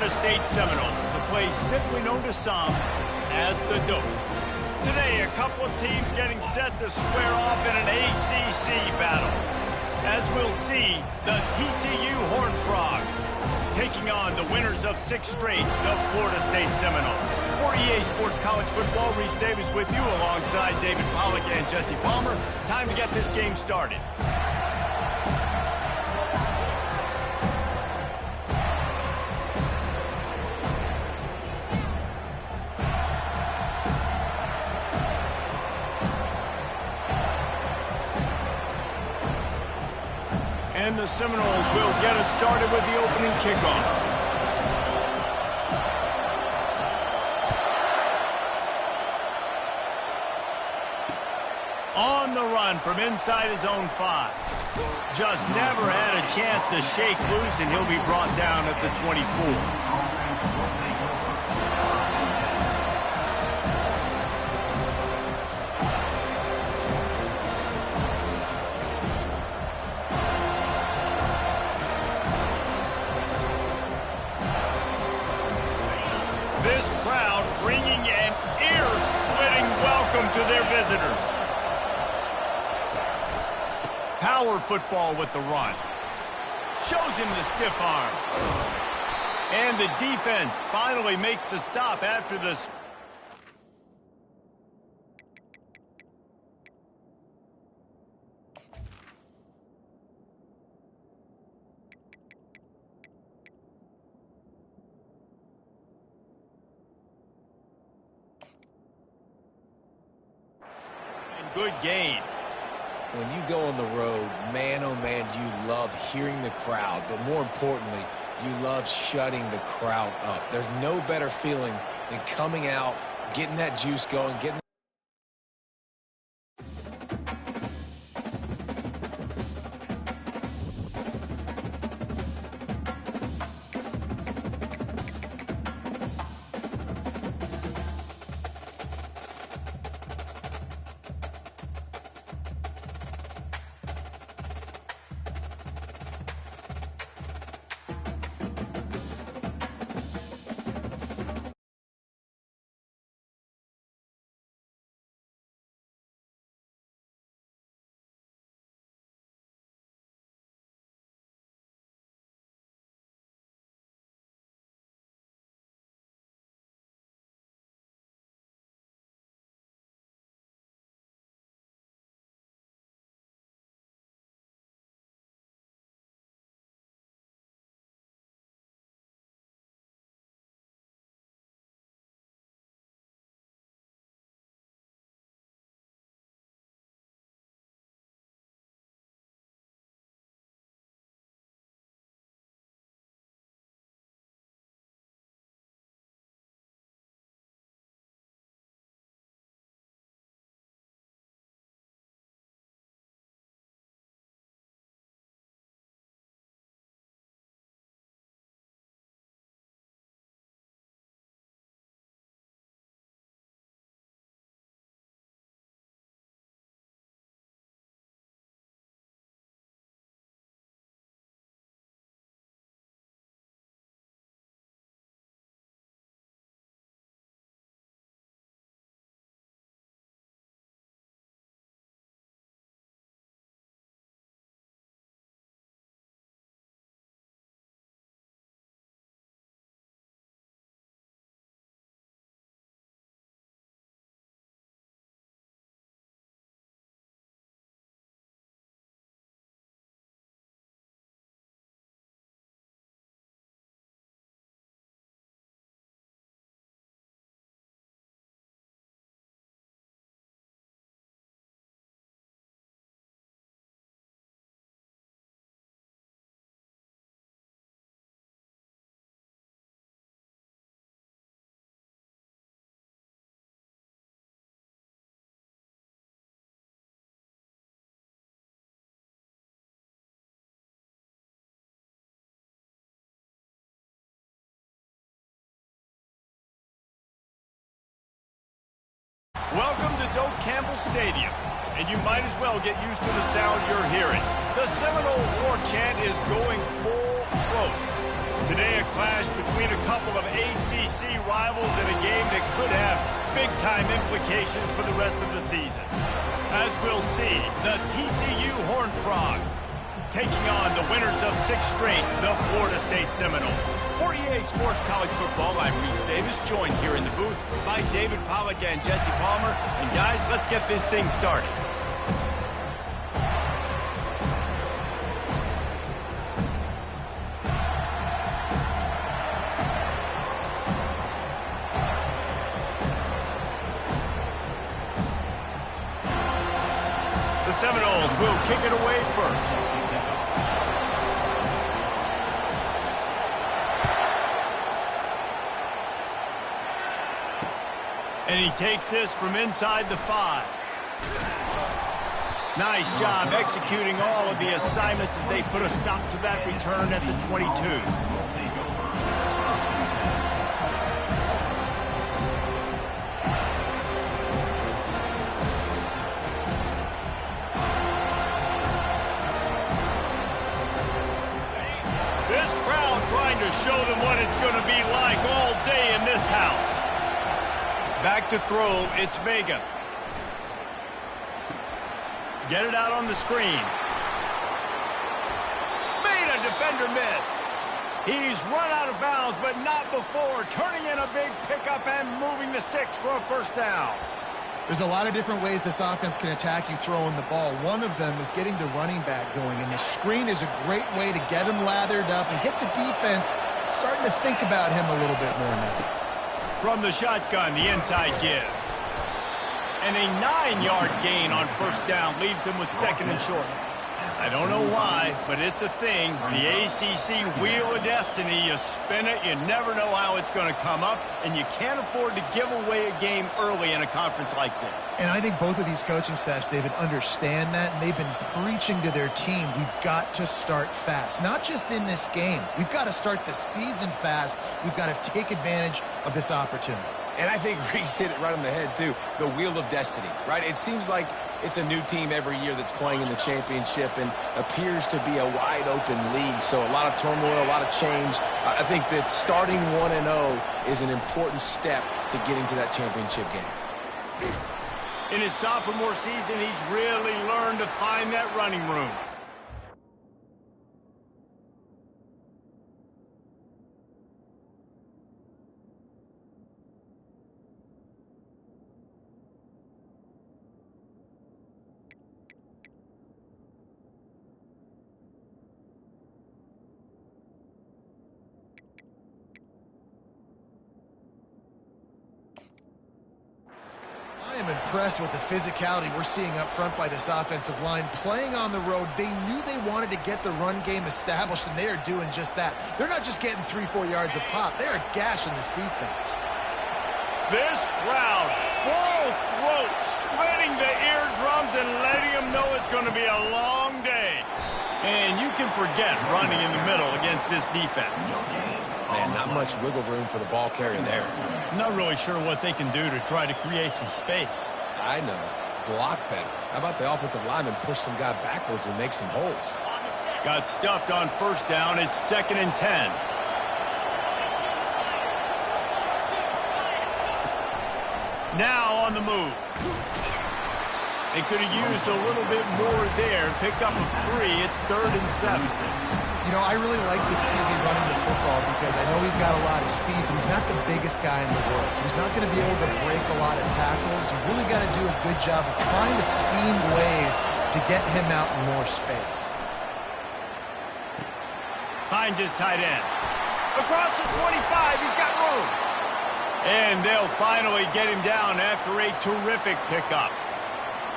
Florida State Seminoles, a place simply known to some as the Dope. Today, a couple of teams getting set to square off in an ACC battle. As we'll see, the TCU Horned Frogs taking on the winners of 6 straight, the Florida State Seminoles. For EA Sports College Football, Reese Davis with you alongside David Pollack and Jesse Palmer. Time to get this game started. And the Seminoles will get us started with the opening kickoff. On the run from inside his own 5. Just never had a chance to shake loose, and he'll be brought down at the 24. This crowd bringing an ear-splitting welcome to their visitors. Power football with the run. Shows him the stiff arm. And the defense finally makes the stop after this. Good gain. When you go on the road, man, oh man, you love hearing the crowd. But more importantly, you love shutting the crowd up. There's no better feeling than coming out, getting that juice going, getting Welcome to Doak Campbell Stadium, and you might as well get used to the sound you're hearing. The Seminole war chant is going full throat. Today, a clash between a couple couple of ACC rivals in a game that could have big-time implications for the rest of the season. As we'll see, the TCU Horned Frogs taking on the winners of 6 straight, the Florida State Seminoles. For EA Sports College Football, I'm Reese Davis, joined here in the booth by David Pollack and Jesse Palmer. And guys, let's get this thing started. The Seminoles will kick it away first. And he takes this from inside the 5. Nice job executing all of the assignments as they put a stop to that return at the 22. This crowd trying to show them what it's going to be like all day in this house. Back to throw, it's Vega. Get it out on the screen. Made a defender miss. He's run out of bounds, but not before turning in a big pickup and moving the sticks for a first down. There's a lot of different ways this offense can attack you throwing the ball. One of them is getting the running back going, and the screen is a great way to get him lathered up and get the defense starting to think about him a little bit more now. From the shotgun, the inside give. And a 9-yard gain on first down leaves him with 2nd and short. I don't know why, but it's a thing. The ACC Wheel of Destiny, you spin it, you never know how it's going to come up, and you can't afford to give away a game early in a conference like this. And I think both of these coaching staffs, David, understand that, and they've been preaching to their team, we've got to start fast. Not just in this game. We've got to start the season fast. We've got to take advantage of this opportunity. And I think Reese hit it right on the head, too. The Wheel of Destiny, right? It seems like it's a new team every year that's playing in the championship and appears to be a wide-open league. So a lot of turmoil, a lot of change. I think that starting 1-0 is an important step to getting to that championship game. In his sophomore season, he's really learned to find that running room. I am impressed with the physicality we're seeing up front by this offensive line. Playing on the road, they knew they wanted to get the run game established, and they are doing just that. They're not just getting 3-4 yards of pop. They are gashing this defense. This crowd, full throat, splitting the eardrums and letting them know it's going to be a long day. And you can forget running in the middle against this defense. Man, not much wiggle room for the ball carrier there. I'm not really sure what they can do to try to create some space. I know. Block better. How about the offensive lineman push some guy backwards and make some holes? Got stuffed on first down. It's 2nd and 10. Now on the move. They could have used a little bit more there. Picked up a 3. It's 3rd and 7. You know, I really like this QB running the football because I know he's got a lot of speed, but he's not the biggest guy in the world. So he's not going to be able to break a lot of tackles. You really got to do a good job of trying to scheme ways to get him out in more space. Finds his tight end. Across the 25, he's got room. And they'll finally get him down after a terrific pickup.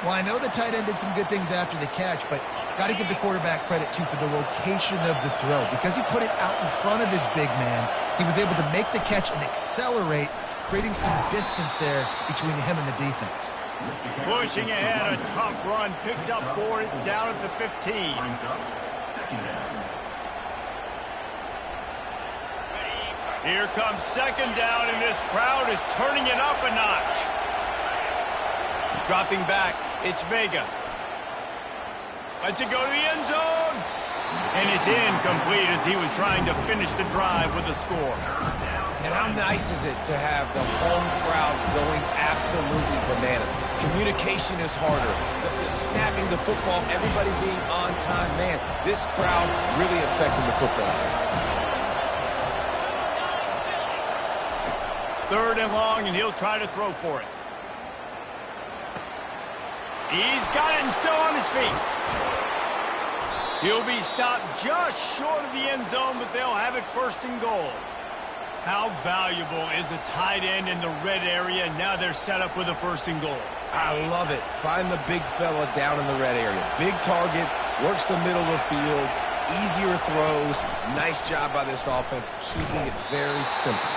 Well, I know the tight end did some good things after the catch, but got to give the quarterback credit, too, for the location of the throw. Because he put it out in front of his big man, he was able to make the catch and accelerate, creating some distance there between him and the defense. Pushing ahead, a tough run, picks up 4, it's down at the 15. Here comes 2nd down, and this crowd is turning it up a notch. Dropping back, it's Vega. Lets it go to the end zone. And it's incomplete as he was trying to finish the drive with a score. And how nice is it to have the home crowd going absolutely bananas? Communication is harder. The snapping the football, everybody being on time. Man, this crowd really affecting the football. 3rd and long, and he'll try to throw for it. He's got it and still on his feet. He'll be stopped just short of the end zone, but they'll have it 1st and goal. How valuable is a tight end in the red area? Now they're set up with a 1st and goal. I love it. Find the big fella down in the red area. Big target, works the middle of the field, easier throws. Nice job by this offense, keeping it very simple.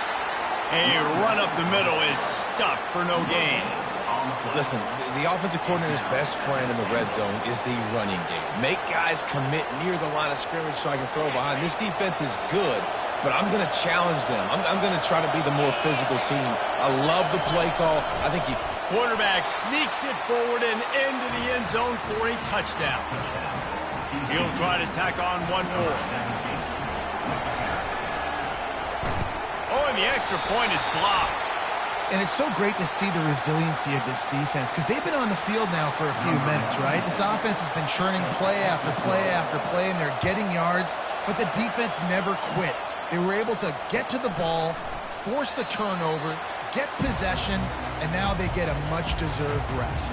A run up the middle is stuffed for no gain. Listen, the offensive coordinator's best friend in the red zone is the running game. Make guys commit near the line of scrimmage so I can throw behind. This defense is good, but I'm going to challenge them. I'm going to try to be the more physical team. I love the play call. I think you... Quarterback sneaks it forward and into the end zone for a touchdown. He'll try to tack on one more. Oh, and the extra point is blocked. And it's so great to see the resiliency of this defense because they've been on the field now for a few minutes, right? This offense has been churning play after play after play, and they're getting yards, but the defense never quit. They were able to get to the ball, force the turnover, get possession, and now they get a much-deserved rest.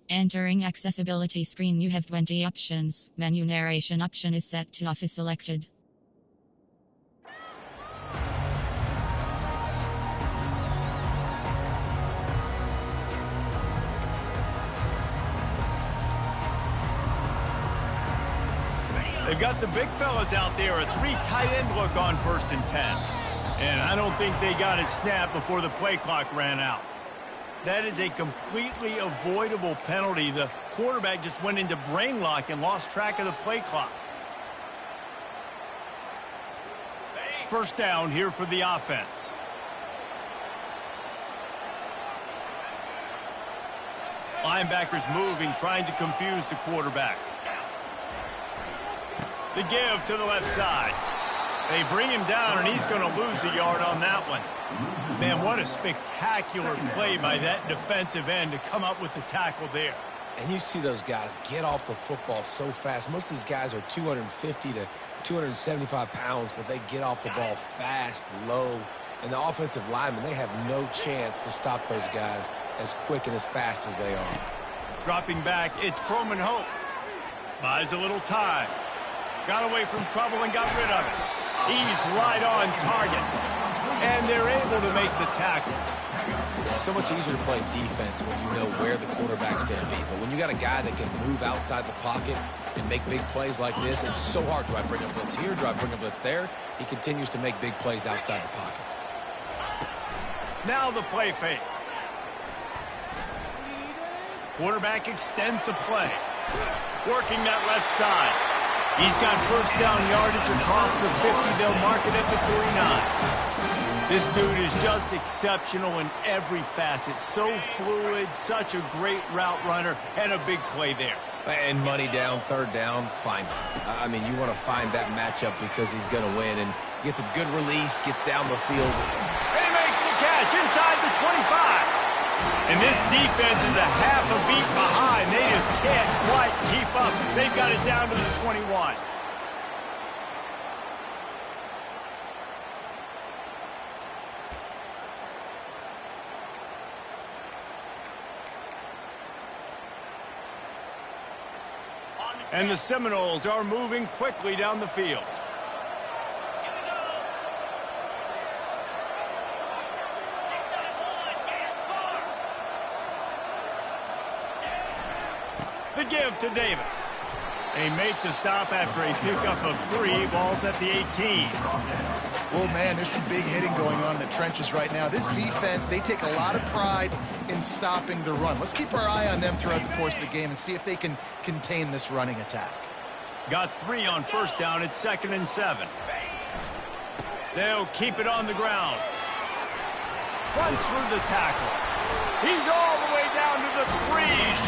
Entering accessibility screen, you have 20 options. Menu narration option is set to off is selected. They've got the big fellas out there, a 3 tight end look on 1st and 10. And I don't think they got it snapped before the play clock ran out. That is a completely avoidable penalty. The quarterback just went into brain lock and lost track of the play clock. 1st down here for the offense. Linebackers moving, trying to confuse the quarterback. The give to the left side. They bring him down, and he's going to lose a yard on that one. Man, what a spectacular play by that defensive end to come up with the tackle there. And you see those guys get off the football so fast. Most of these guys are 250 to 275 pounds, but they get off the ball fast, low. And the offensive linemen, they have no chance to stop those guys as quick and as fast as they are. Dropping back, it's Croman Hope. Buys a little time. Got away from trouble and got rid of it. He's right on target. And they're able to make the tackle. It's so much easier to play defense when you know where the quarterback's going to be. But when you got a guy that can move outside the pocket and make big plays like this, it's so hard. Do I bring a blitz here? Do I bring a blitz there? He continues to make big plays outside the pocket. Now the play fake. Quarterback extends the play. Working that left side. He's got 1st down yardage across the 50. They'll mark it at the 49. This dude is just exceptional in every facet. So fluid, such a great route runner, and a big play there. And money down, 3rd down, find him. I mean, you want to find that matchup because he's going to win. And gets a good release, gets down the field. And he makes the catch inside the 25. And this defense is a half a beat behind. They just can't quite keep up. They've got it down to the 21. And the Seminoles are moving quickly down the field. The give to Davis. They make the stop after a pickup of 3 balls at the 18. Well, man, there's some big hitting going on in the trenches right now. This defense, they take a lot of pride in stopping the run. Let's keep our eye on them throughout the course of the game and see if they can contain this running attack. Got 3 on first down. It's 2nd and 7. They'll keep it on the ground. Runs through the tackle. He's all the way down to the 3.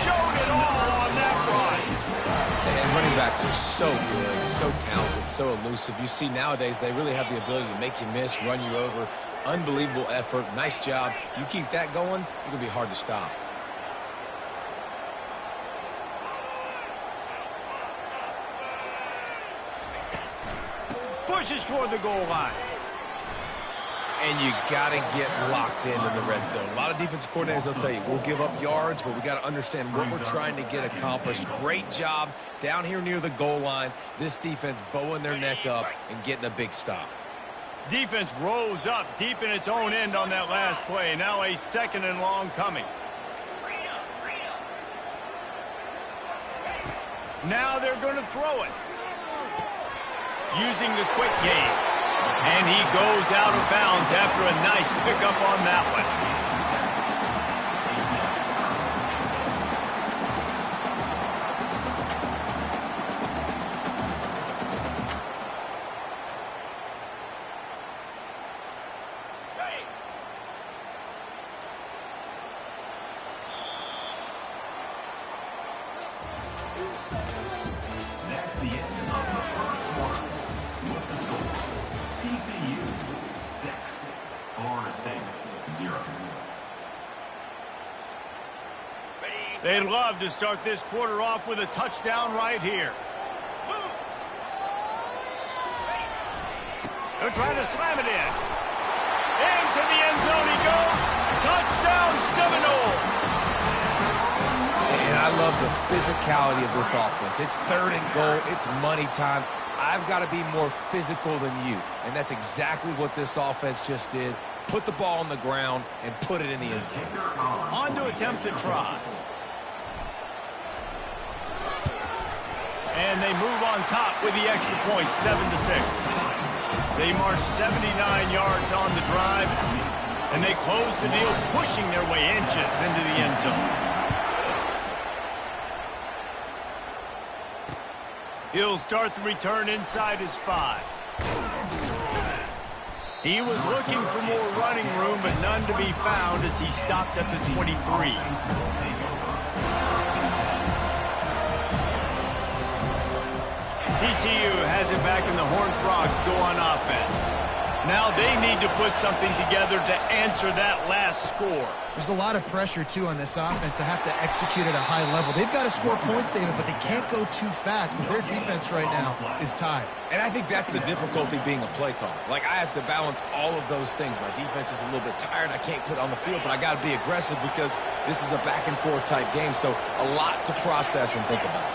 Showed it all on that run. And running backs are so good, so talented, so elusive. You see nowadays they really have the ability to make you miss, run you over. Unbelievable effort. Nice job. You keep that going, it's going to be hard to stop. Pushes toward the goal line. And you got to get locked in the red zone. A lot of defensive coordinators, they'll tell you, we'll give up yards, but we got to understand what we're trying to get accomplished. Great job down here near the goal line. This defense bowing their neck up and getting a big stop. Defense rose up deep in its own end on that last play. Now a 2nd and long coming. Now they're going to throw it. Using the quick game. And he goes out of bounds after a nice pickup on that one. That's the end of the first quarter. With the score, TCU 6, Florida State 0. They'd love to start this quarter off with a touchdown right here. They're trying to slam it in. Into the end zone he goes. Touchdown Seminole. And I love the physicality of this offense. It's 3rd and goal. It's money time. I've got to be more physical than you. And that's exactly what this offense just did. Put the ball on the ground and put it in the end zone. On to attempt to try. And they move on top with the extra point, 7-6. They march 79 yards on the drive, and they close the deal, pushing their way inches into the end zone. He'll start the return inside his 5. He was looking for more running room, but none to be found as he stopped at the 23. TCU has it back, and the Horned Frogs go on offense. Now they need to put something together to answer that last score. There's a lot of pressure, too, on this offense to have to execute at a high level. They've got to score points, David, but they can't go too fast because their defense right now is tied. And I think that's the difficulty being a play caller. Like, I have to balance all of those things. My defense is a little bit tired. I can't put it on the field, but I got to be aggressive because this is a back-and-forth type game, so a lot to process and think about.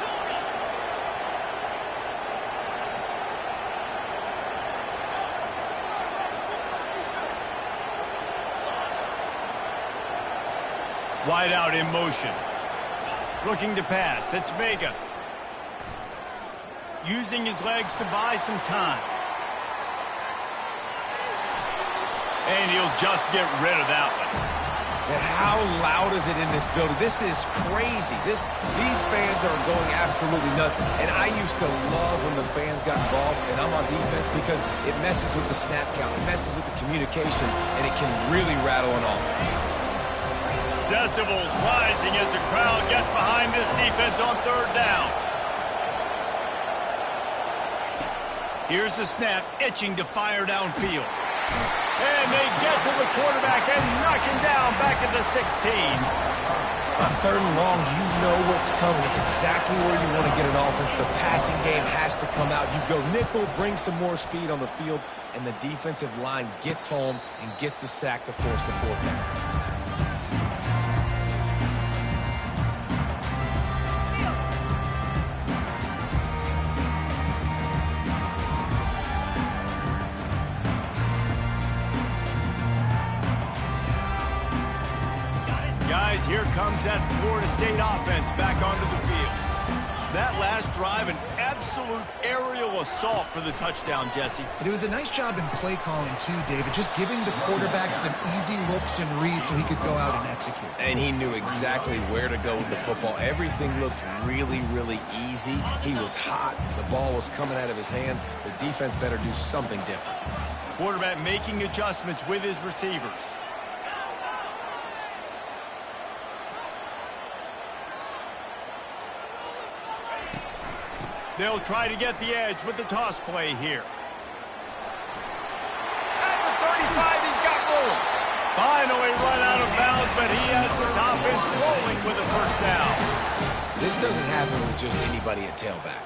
Wide out in motion. Looking to pass. It's Vega. Using his legs to buy some time. And he'll just get rid of that one. And how loud is it in this building? This is crazy. These fans are going absolutely nuts. And I used to love when the fans got involved, and I'm on defense, because it messes with the snap count. It messes with the communication, and it can really rattle an offense. Decibels rising as the crowd gets behind this defense on 3rd down. Here's the snap, itching to fire downfield. And they get to the quarterback and knock him down back at the 16. On 3rd and long, you know what's coming. It's exactly where you want to get an offense. The passing game has to come out. You go nickel, bring some more speed on the field, and the defensive line gets home and gets the sack to force the 4th down. Guys, here comes that Florida State offense back onto the field. That last drive, an absolute aerial assault for the touchdown, Jesse. And it was a nice job in play calling too, David, just giving the quarterback some easy looks and reads so he could go out and execute. And he knew exactly where to go with the football. Everything looked really, really easy. He was hot. The ball was coming out of his hands. The defense better do something different. Quarterback making adjustments with his receivers. They'll try to get the edge with the toss play here. At the 35, he's got room. Finally run out of bounds, but he has this offense rolling with a first down. This doesn't happen with just anybody at tailback.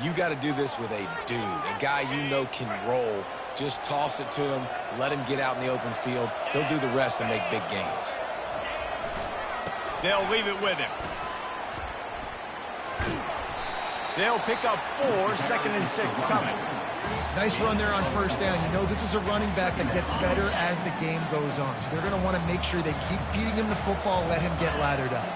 You got to do this with a dude, a guy you know can roll. Just toss it to him, let him get out in the open field. He'll do the rest and make big gains. They'll leave it with him. They'll pick up 4, 2nd and 6 coming. Nice run there on first down. You know this is a running back that gets better as the game goes on. So they're going to want to make sure they keep feeding him the football, let him get lathered up.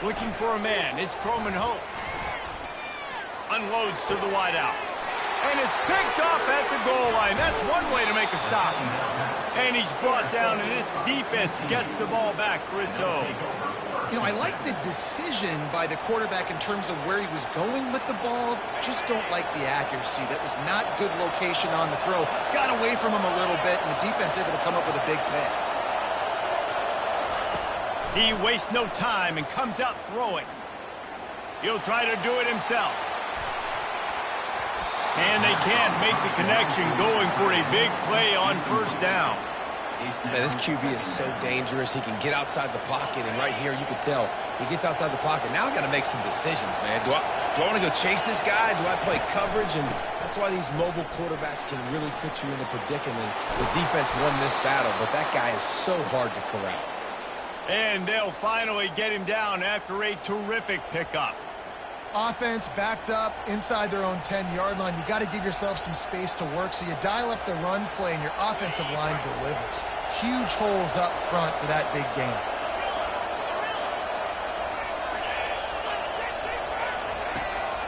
Looking for a man. It's Croman Hope. Unloads to the wideout. And it's picked off at the goal line. That's one way to make a stop. And he's brought down, and this defense gets the ball back for its own. You know, I like the decision by the quarterback in terms of where he was going with the ball. Just don't like the accuracy. That was not good location on the throw. Got away from him a little bit, and the defense able to come up with a big pick. He wastes no time and comes out throwing. He'll try to do it himself. And they can't make the connection, going for a big play on first down. Man, this QB is so dangerous. He can get outside the pocket, and right here you can tell he gets outside the pocket. Now I got to make some decisions, man. Do I want to go chase this guy? Do I play coverage? And that's why these mobile quarterbacks can really put you in a predicament. The defense won this battle, but that guy is so hard to corral. And they'll finally get him down after a terrific pickup. Offense backed up inside their own 10-yard line. You got to give yourself some space to work, so you dial up the run play, and your offensive line delivers. Huge holes up front for that big game.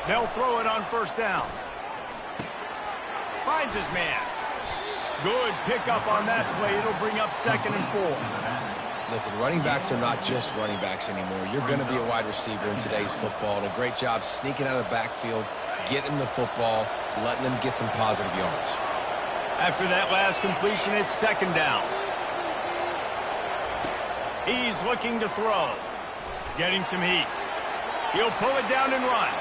They'll throw it on first down. Finds his man. Good pickup on that play. It'll bring up 2nd and 4. Listen, running backs are not just running backs anymore. You're going to be a wide receiver in today's football. And a great job sneaking out of the backfield, getting the football, letting them get some positive yards. After that last completion, it's 2nd down. He's looking to throw. Getting some heat. He'll pull it down and run.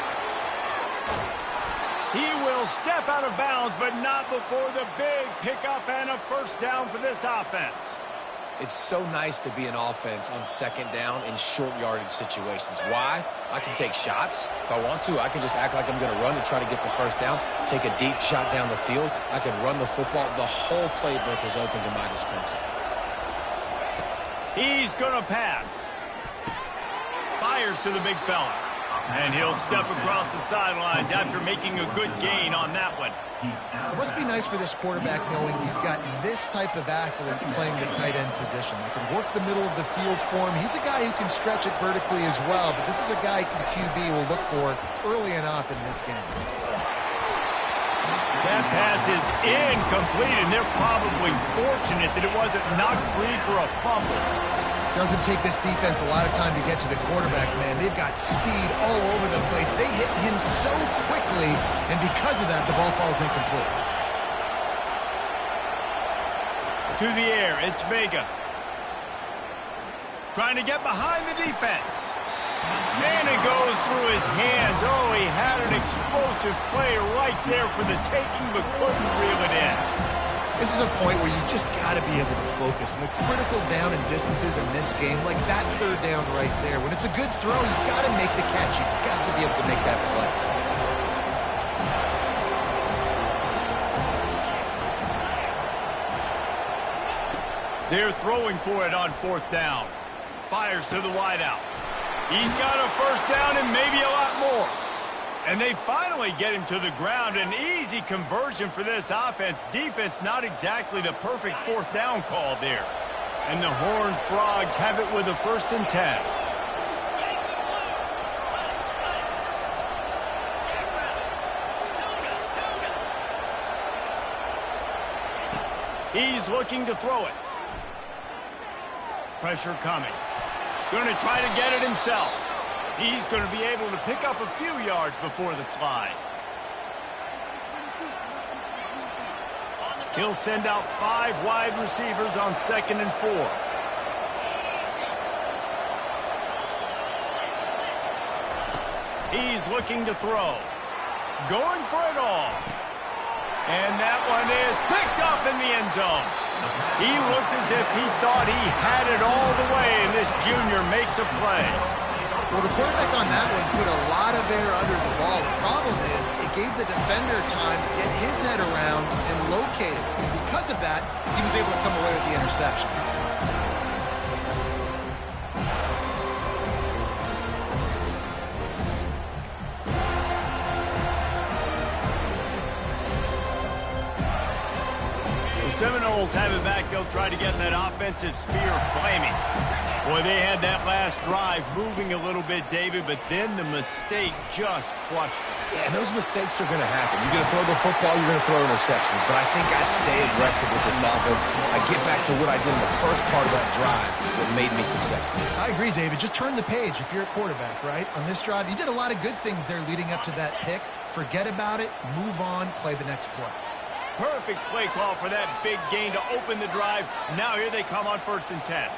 He will step out of bounds, but not before the big pickup and a first down for this offense. It's so nice to be an offense on 2nd down in short yardage situations. Why? I can take shots. If I want to, I can just act like I'm going to run and try to get the first down, take a deep shot down the field. I can run the football. The whole playbook is open to my disposal. He's going to pass. Fires to the big fella. And he'll step across the sidelines after making a good gain on that one. It must be nice for this quarterback knowing he's got this type of athlete playing the tight end position. They can work the middle of the field for him. He's a guy who can stretch it vertically as well, but this is a guy the QB will look for early and often in this game. That pass is incomplete, and they're probably fortunate that it wasn't knocked free for a fumble. Doesn't take this defense a lot of time to get to the quarterback, man. They've got speed all over the place. They hit him so quickly, and because of that, the ball falls incomplete. To the air, it's Vega. Trying to get behind the defense. And it goes through his hands. Oh, he had an explosive play right there for the taking, but couldn't reel it in. This is a point where you just got to be able to focus. And the critical down and distances in this game, like that 3rd down right there, when it's a good throw, you got to make the catch. You've got to be able to make that play. They're throwing for it on 4th down. Fires to the wideout. He's got a first down and maybe a lot more. And they finally get him to the ground. An easy conversion for this offense. Defense not exactly the perfect 4th down call there. And the Horned Frogs have it with a 1st and 10. He's looking to throw it. Pressure coming. Going to try to get it himself. He's going to be able to pick up a few yards before the slide. He'll send out 5 wide receivers on 2nd and 4. He's looking to throw. Going for it all. And that one is picked up in the end zone. He looked as if he thought he had it all the way, and this junior makes a play. Well, the quarterback on that one put a lot of air under the ball. The problem is it gave the defender time to get his head around and locate it. And because of that, he was able to come away with the interception. Seminoles have it back. They'll try to get that offensive spear flaming. Boy, they had that last drive moving a little bit, David, but then the mistake just crushed them. Yeah, and those mistakes are going to happen. You're going to throw the football, you're going to throw interceptions. But I think I stay aggressive with this offense. I get back to what I did in the first part of that drive that made me successful. I agree, David. Just turn the page if you're a quarterback, right? On this drive, you did a lot of good things there leading up to that pick. Forget about it, move on, play the next play. Perfect play call for that big gain to open the drive. Now here they come on 1st and 10.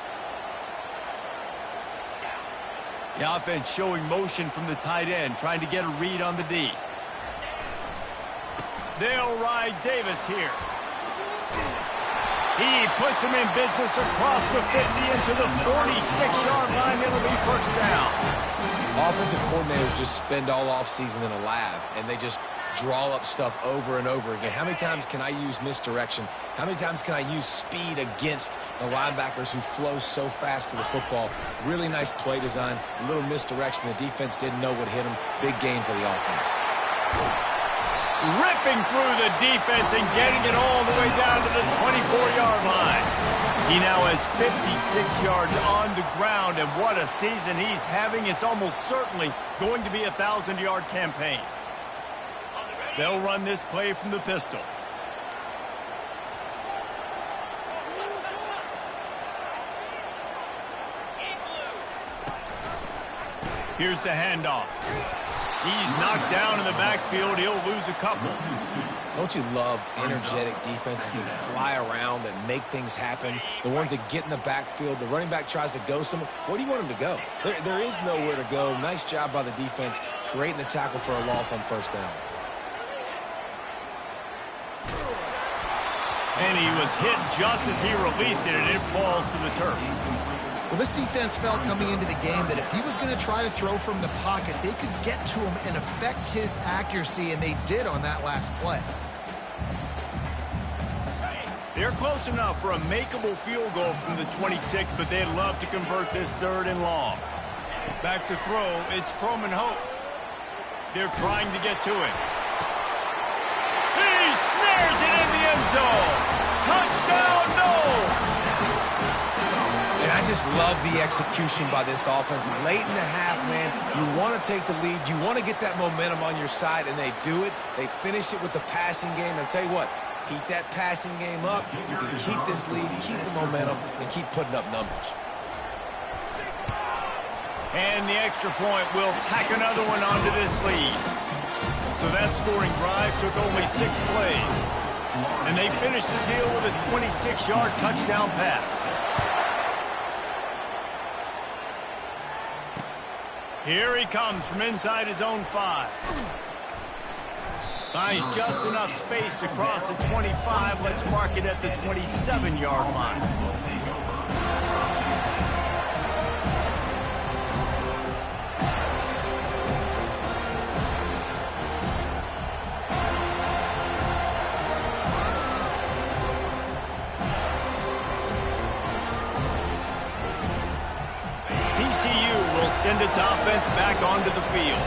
The offense showing motion from the tight end, trying to get a read on the D. They'll ride Davis here. He puts him in business across the 50 into the 46-yard line. It'll be 1st down. Offensive coordinators just spend all offseason in a lab, and they just draw up stuff over and over again. How many times can I use misdirection? How many times can I use speed against the linebackers who flow so fast to the football? Really nice play design, a little misdirection. The defense didn't know what hit them. Big gain for the offense. Ripping through the defense and getting it all the way down to the 24-yard line. He now has 56 yards on the ground, and what a season he's having. It's almost certainly going to be a 1,000-yard campaign. They'll run this play from the pistol. Here's the handoff. He's knocked down in the backfield. He'll lose a couple. Don't you love energetic defenses that fly around, that make things happen? The ones that get in the backfield. The running back tries to go somewhere. Where do you want him to go? There is nowhere to go. Nice job by the defense creating the tackle for a loss on 1st down. And he was hit just as he released it, and it falls to the turf. Well, this defense felt coming into the game that if he was going to try to throw from the pocket, they could get to him and affect his accuracy, and they did on that last play. They're close enough for a makeable field goal from the 26, but they'd love to convert this 3rd and long. Back to throw, it's Chrome and Hope. They're trying to get to him. He snares it in the end zone. Touchdown, no! And I just love the execution by this offense. Late in the half, man, you want to take the lead. You want to get that momentum on your side, and they do it. They finish it with the passing game. And I'll tell you what, keep that passing game up. You can keep this lead, keep the momentum, and keep putting up numbers. And the extra point will tack another one onto this lead. So that scoring drive took only 6 plays. And they finished the deal with a 26-yard touchdown pass. Here he comes from inside his own 5. Buys just enough space to cross the 25. Let's mark it at the 27-yard line. TCU will send its offense back onto the field.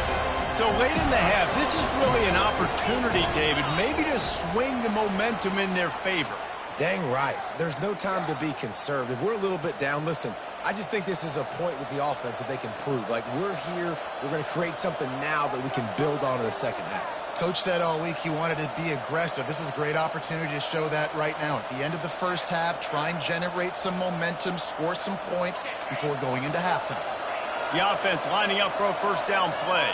So late in the half, this is really an opportunity, David, maybe to swing the momentum in their favor. Dang right. There's no time to be conservative. We're a little bit down. Listen, I just think this is a point with the offense that they can prove. Like, we're here. We're going to create something now that we can build on in the second half. Coach said all week he wanted to be aggressive. This is a great opportunity to show that right now. At the end of the first half, try and generate some momentum, score some points before going into halftime. The offense lining up for a first down play.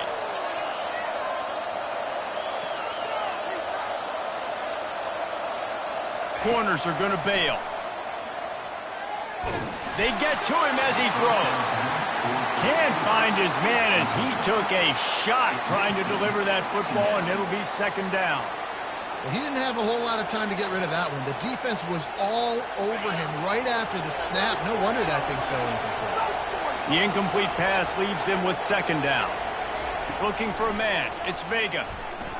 Corners are going to bail. They get to him as he throws. Can't find his man as he took a shot trying to deliver that football, and it'll be second down. Well, he didn't have a whole lot of time to get rid of that one. The defense was all over him right after the snap. No wonder that thing fell incomplete. The incomplete pass leaves him with second down. Looking for a man. It's Vega.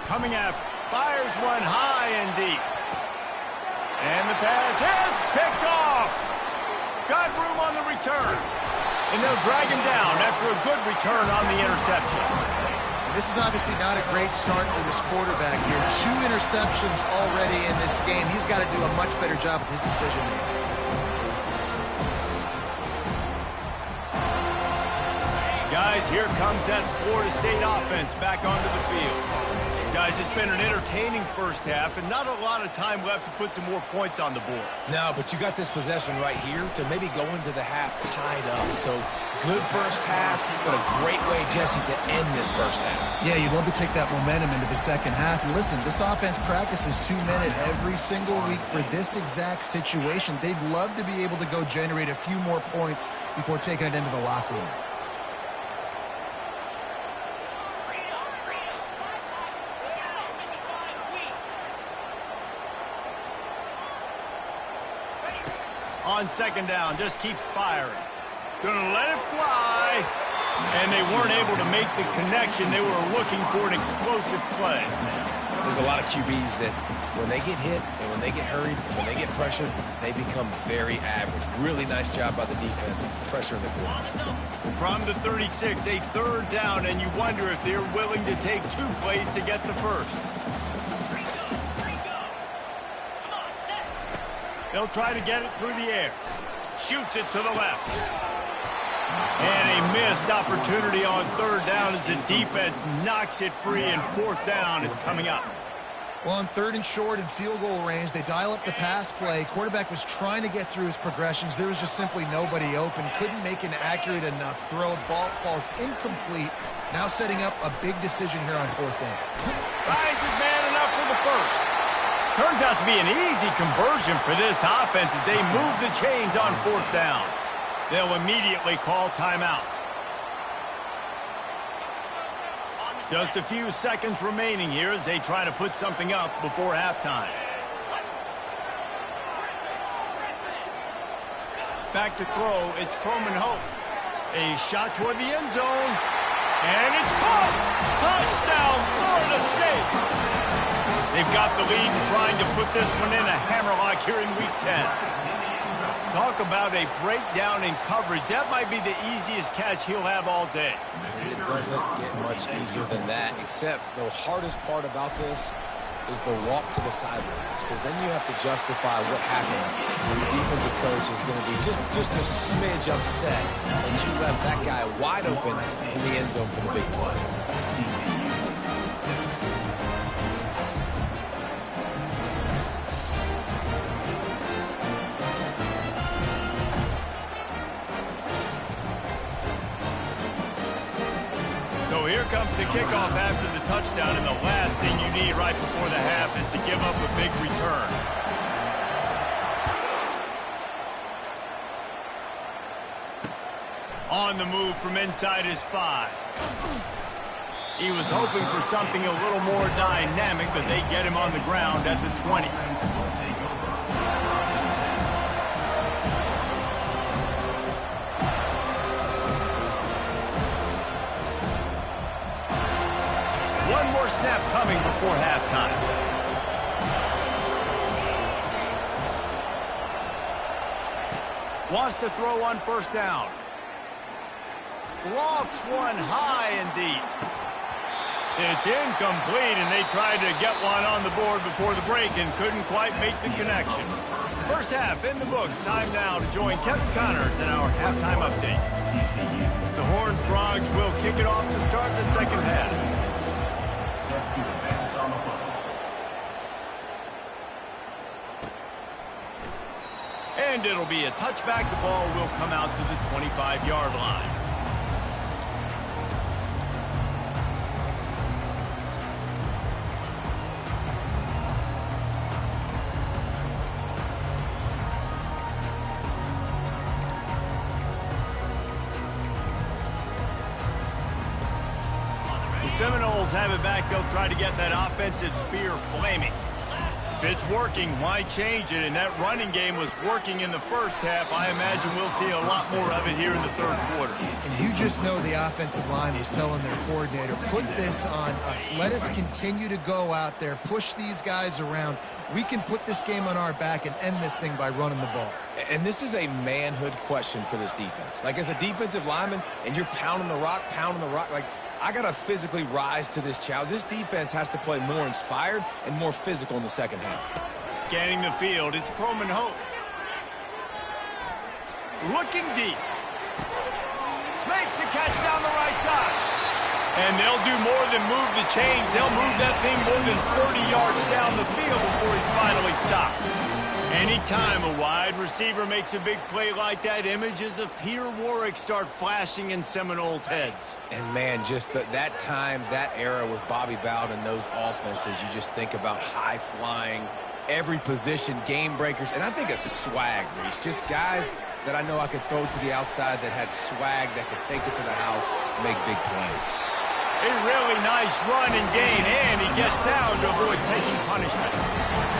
Coming up. Fires one high and deep. And the pass hits. Picked off. Got room on the return. And they'll drag him down after a good return on the interception. This is obviously not a great start for this quarterback here. 2 interceptions already in this game. He's got to do a much better job with his decision making. Guys, here comes that Florida State offense back onto the field. Guys, it's been an entertaining first half and not a lot of time left to put some more points on the board. No, but you got this possession right here to maybe go into the half tied up. So good first half, but a great way, Jesse, to end this first half. Yeah, you'd love to take that momentum into the second half. And listen, this offense practices 2-minute every single week for this exact situation. They'd love to be able to go generate a few more points before taking it into the locker room. On second down, just keeps firing. Gonna let it fly. And they weren't able to make the connection. They were looking for an explosive play. There's a lot of QBs that when they get hit and when they get hurried, when they get pressured, they become very average. Really nice job by the defense, pressuring the quarterback. From the 36, a third down, and you wonder if they're willing to take 2 plays to get the first. They'll try to get it through the air. Shoots it to the left. And a missed opportunity on third down as the defense knocks it free, and fourth down is coming up. Well, on 3rd and short and field goal range, they dial up the pass play. Quarterback was trying to get through his progressions. There was just simply nobody open. Couldn't make an accurate enough throw. Ball falls incomplete. Now setting up a big decision here on 4th down. Finds his man enough for the first. Turns out to be an easy conversion for this offense as they move the chains on 4th down. They'll immediately call timeout. Just a few seconds remaining here as they try to put something up before halftime. Back to throw, it's Coleman Hope. A shot toward the end zone. And it's caught! Touchdown, Florida State! They've got the lead and trying to put this one in a hammerlock here in Week 10. Talk about a breakdown in coverage. That might be the easiest catch he'll have all day. It doesn't get much easier than that, except the hardest part about this is the walk to the sidelines, because then you have to justify what happened. Your defensive coach is going to be just a smidge upset that you left that guy wide open in the end zone for the big play. So here comes the kickoff after the touchdown, and the last thing you need right before the half is to give up a big return. On the move from inside his 5. He was hoping for something a little more dynamic, but they get him on the ground at the 20. One more snap coming before halftime. Wants to throw on 1st down. Lofts one high and deep. It's incomplete, and they tried to get one on the board before the break and couldn't quite make the connection. First half in the books. Time now to join Kevin Connors in our halftime update. The Horned Frogs will kick it off to start the second half. Set to advance on the play. And it'll be a touchback. The ball will come out to the 25-yard line. The Seminoles have it back. They'll try to get that offensive spear flaming. If it's working, why change it? And that running game was working in the first half. I imagine we'll see a lot more of it here in the third quarter. And you just know the offensive line was telling their coordinator, put this on us. Let us continue to go out there, push these guys around. We can put this game on our back and end this thing by running the ball. And this is a manhood question for this defense. Like, as a defensive lineman, and you're pounding the rock, like, I got to physically rise to this challenge. This defense has to play more inspired and more physical in the second half. Scanning the field, it's Croman Hope. Looking deep. Makes the catch down the right side. And they'll do more than move the chains. They'll move that thing more than 30 yards down the field before he's finally stopped. Anytime a wide receiver makes a big play like that, images of Peter Warrick start flashing in Seminoles' heads. And, man, just that time, that era with Bobby Bowden and those offenses, you just think about high-flying, every position, game breakers, and I think of swag, Reese. Just guys that I know I could throw to the outside that had swag, that could take it to the house, make big plays. A really nice run and gain, and he gets down to avoid taking punishment.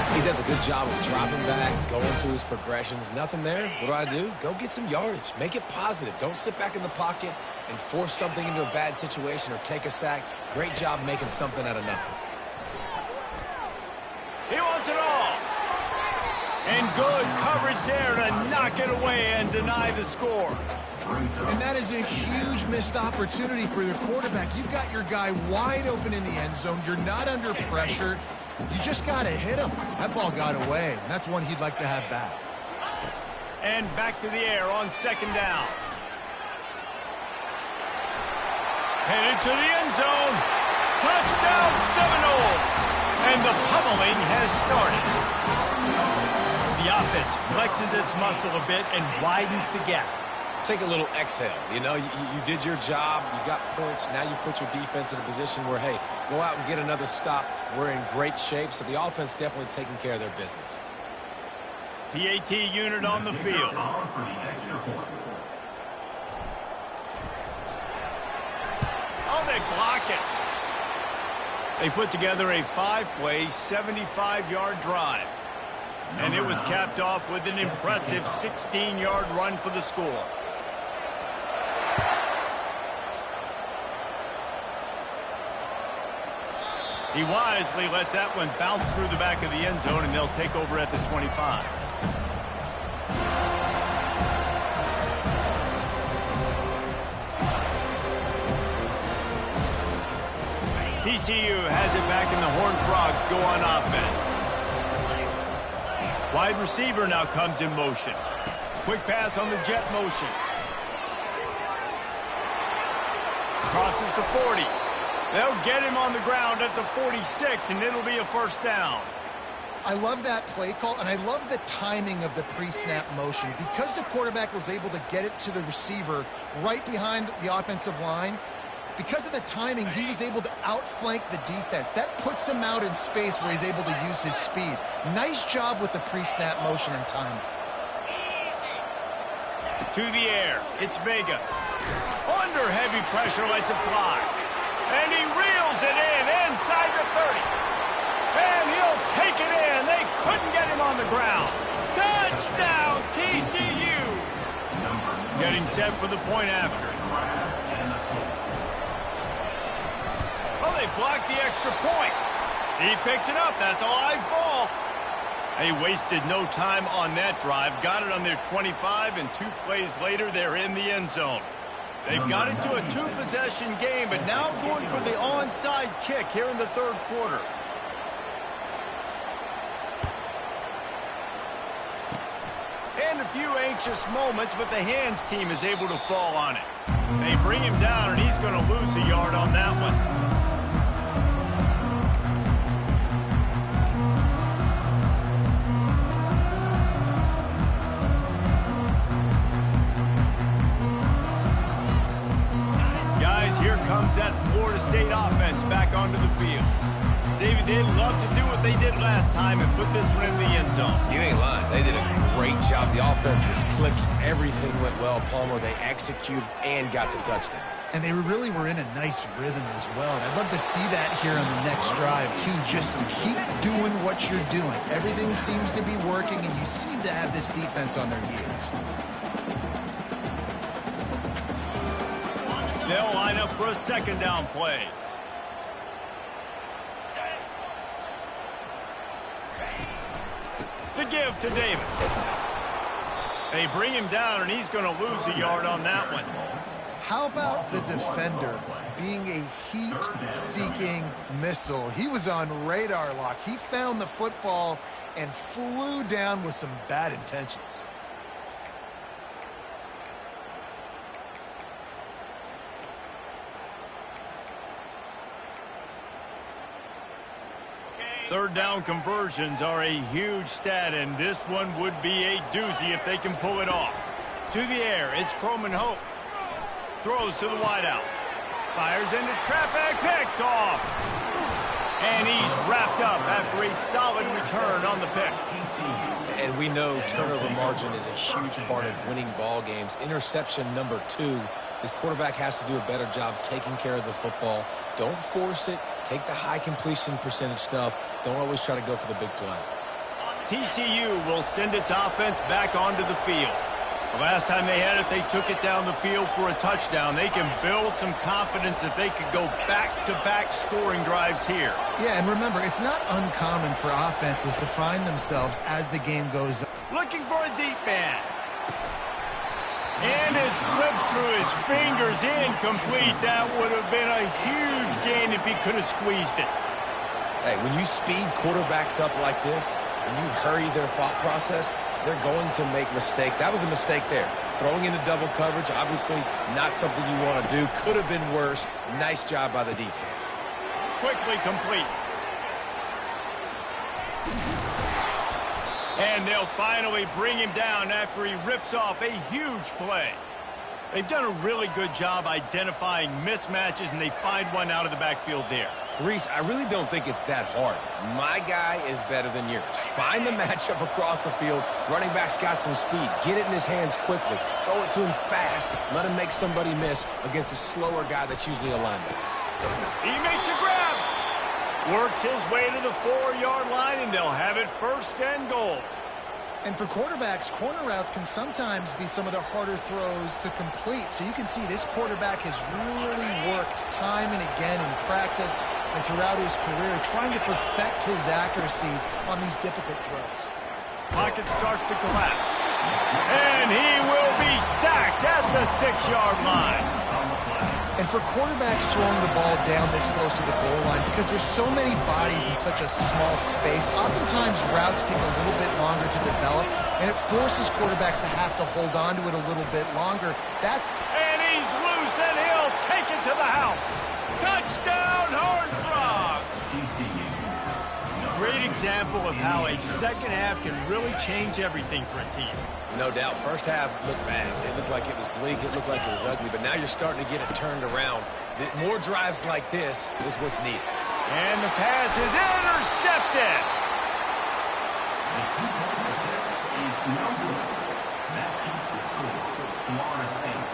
He does a good job of dropping back, going through his progressions. Nothing there. What do? Go get some yardage. Make it positive. Don't sit back in the pocket and force something into a bad situation or take a sack. Great job making something out of nothing. He wants it all. And good coverage there to knock it away and deny the score. And that is a huge missed opportunity for your quarterback. You've got your guy wide open in the end zone. You're not under pressure. You just got to hit him. That ball got away, and that's one he'd like to have back. And back to the air on second down. Headed to the end zone. Touchdown Seminoles. And the pummeling has started. The offense flexes its muscle a bit and widens the gap. Take a little exhale. You know, you did your job. You got points. Now you put your defense in a position where, hey, go out and get another stop. We're in great shape. So the offense definitely taking care of their business. PAT unit on the field. Oh, they block it. They put together a 5-play, 75-yard drive. And it was capped off with an impressive 16-yard run for the score. He wisely lets that one bounce through the back of the end zone, and they'll take over at the 25. TCU has it back, and the Horned Frogs go on offense. Wide receiver now comes in motion. Quick pass on the jet motion. Crosses to 40. They'll get him on the ground at the 46, and it'll be a first down. I love that play call, and I love the timing of the pre-snap motion. Because the quarterback was able to get it to the receiver right behind the offensive line, because of the timing, he was able to outflank the defense. That puts him out in space where he's able to use his speed. Nice job with the pre-snap motion and timing. To the air, it's Vega. Under heavy pressure, lets it fly. And he reels it in inside the 30. And he'll take it in. They couldn't get him on the ground. Touchdown, TCU. Getting set for the point after. Oh, they blocked the extra point. He picks it up. That's a live ball. They wasted no time on that drive. Got it on their 25, and 2 plays later, they're in the end zone. They've got it to a 2-possession game, but now going for the onside kick here in the third quarter. And a few anxious moments, but the hands team is able to fall on it. They bring him down, and he's going to lose a yard on that one. David, they'd love to do what they did last time and put this one in the end zone. You ain't lying. They did a great job. The offense was clicking. Everything went well. Palmer, they executed and got the touchdown. And they really were in a nice rhythm as well. And I'd love to see that here on the next drive, too. Just keep doing what you're doing. Everything seems to be working, and you seem to have this defense on their heels. They'll line up for a second down play. The give to Davis. They bring him down, and he's going to lose a yard on that one. How about the defender being a heat-seeking missile? He was on radar lock. He found the football and flew down with some bad intentions. Third down conversions are a huge stat, and this one would be a doozy if they can pull it off. To the air, it's Croman Hope. Throws to the wideout. Fires into traffic, picked off. And he's wrapped up after a solid return on the pick. And we know turnover margin is a huge part of winning ball games. Interception number 2. This quarterback has to do a better job taking care of the football. Don't force it. Take the high completion percentage stuff. Don't always try to go for the big play. TCU will send its offense back onto the field. The last time they had it, they took it down the field for a touchdown. They can build some confidence that they could go back-to-back scoring drives here. Yeah, and remember, it's not uncommon for offenses to find themselves as the game goes on. Looking for a deep man. And it slips through his fingers, incomplete. That would have been a huge gain if he could have squeezed it. Hey, when you speed quarterbacks up like this, and you hurry their thought process, they're going to make mistakes. That was a mistake there. Throwing into double coverage, obviously not something you want to do. Could have been worse. Nice job by the defense. Quickly complete. And they'll finally bring him down after he rips off a huge play. They've done a really good job identifying mismatches, and they find one out of the backfield there. Reese, I really don't think it's that hard. My guy is better than yours. Find the matchup across the field. Running back's got some speed. Get it in his hands quickly. Throw it to him fast. Let him make somebody miss against a slower guy that's usually a linebacker. He makes a grab. Works his way to the 4-yard line, and they'll have it first and goal. And for quarterbacks, corner routes can sometimes be some of the harder throws to complete. So you can see this quarterback has really worked time and again in practice and throughout his career, trying to perfect his accuracy on these difficult throws. Pocket starts to collapse. And he will be sacked at the 6-yard line. And for quarterbacks throwing the ball down this close to the goal line, because there's so many bodies in such a small space, oftentimes routes take a little bit longer to develop, and it forces quarterbacks to have to hold on to it a little bit longer. And he's loose, and he'll take it to the house. Touchdown, Horned Frog! Great example of how a second half can really change everything for a team. No doubt. First half looked bad. It looked like it was bleak. It looked like it was ugly. But now you're starting to get it turned around. More drives like this is what's needed. And the pass is intercepted. The two-point attempt is no good. That keeps the score. Florida State,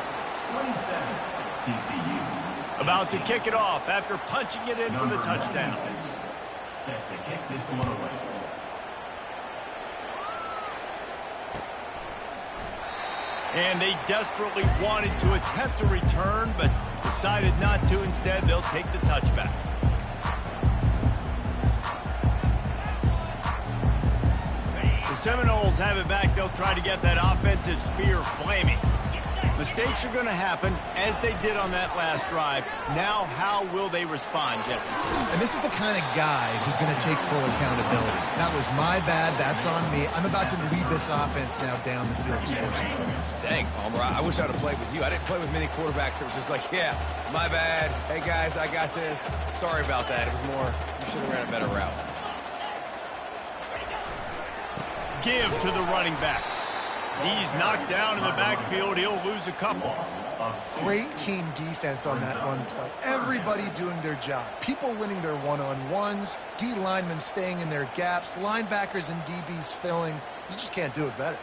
27, TCU. About to kick it off after punching it in for the touchdown. Set to kick this one away. And they desperately wanted to attempt a return, but decided not to. Instead, they'll take the touchback. The Seminoles have it back. They'll try to get that offensive spear flaming. Mistakes are going to happen, as they did on that last drive. Now, how will they respond, Jesse? And this is the kind of guy who's going to take full accountability. That was my bad. That's on me. I'm about to lead this offense now down the field to score some points. Dang, Palmer, I wish I'd have played with you. I didn't play with many quarterbacks that were just like, yeah, my bad. Hey, guys, I got this. Sorry about that. It was more, you should have ran a better route. Give to the running back. He's knocked down in the backfield. He'll lose a couple. of 2. Great team defense on that run play. Everybody doing their job. People winning their one-on-ones, D linemen staying in their gaps, linebackers and DBs filling. You just can't do it better.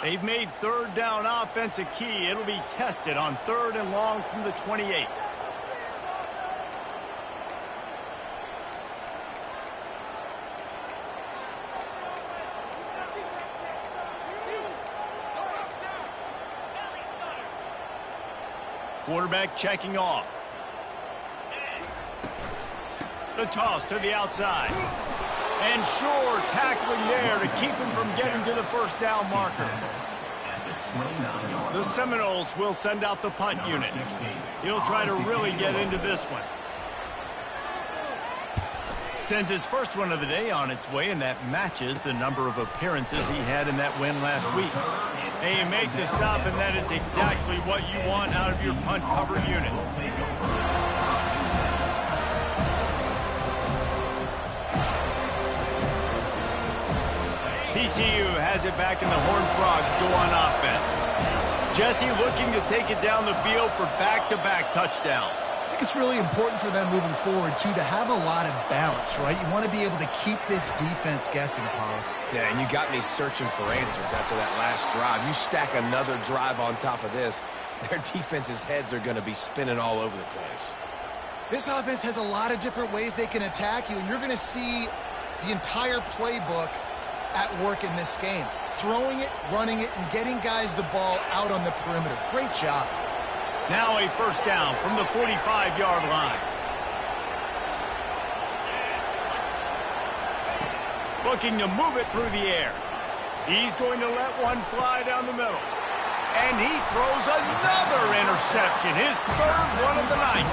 They've made third down offense a key. It'll be tested on 3rd and long from the 28. Quarterback checking off. The toss to the outside. And sure, tackling there to keep him from getting to the first down marker. The Seminoles will send out the punt unit. He'll try to really get into this one. Sends his first one of the day on its way, and that matches the number of appearances he had in that win last week. They make the stop, and that is exactly what you want out of your punt cover unit. TCU has it back, and the Horned Frogs go on offense. Jesse looking to take it down the field for back-to-back touchdowns. I think it's really important for them moving forward, too, to have a lot of bounce, right? You want to be able to keep this defense guessing, Paul. Yeah, and you got me searching for answers after that last drive. You stack another drive on top of this, their defense's heads are going to be spinning all over the place. This offense has a lot of different ways they can attack you, and you're going to see the entire playbook at work in this game. Throwing it, running it, and getting guys the ball out on the perimeter. Great job. Now a first down from the 45-yard line. Looking to move it through the air. He's going to let one fly down the middle. And he throws another interception, his 3rd one of the night.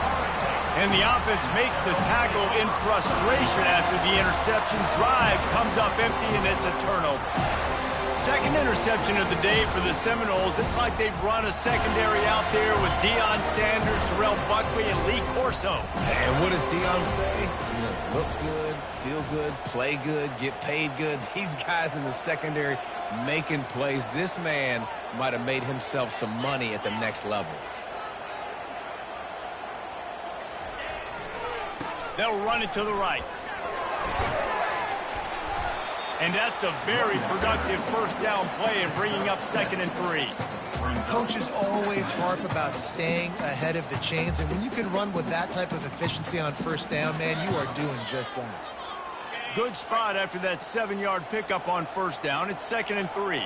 And the offense makes the tackle in frustration after the interception. Drive comes up empty, and it's a turnover. Second interception of the day for the Seminoles. It's like they've run a secondary out there with Deion Sanders, Terrell Buckley, and Lee Corso. And what does Deion say? You know, look good, feel good, play good, get paid good. These guys in the secondary making plays. This man might have made himself some money at the next level. They'll run it to the right. And that's a very productive first down play and bringing up 2nd and 3. Coaches always harp about staying ahead of the chains, and when you can run with that type of efficiency on first down, man, you are doing just that. Good spot after that 7-yard pickup on first down. It's 2nd and 3.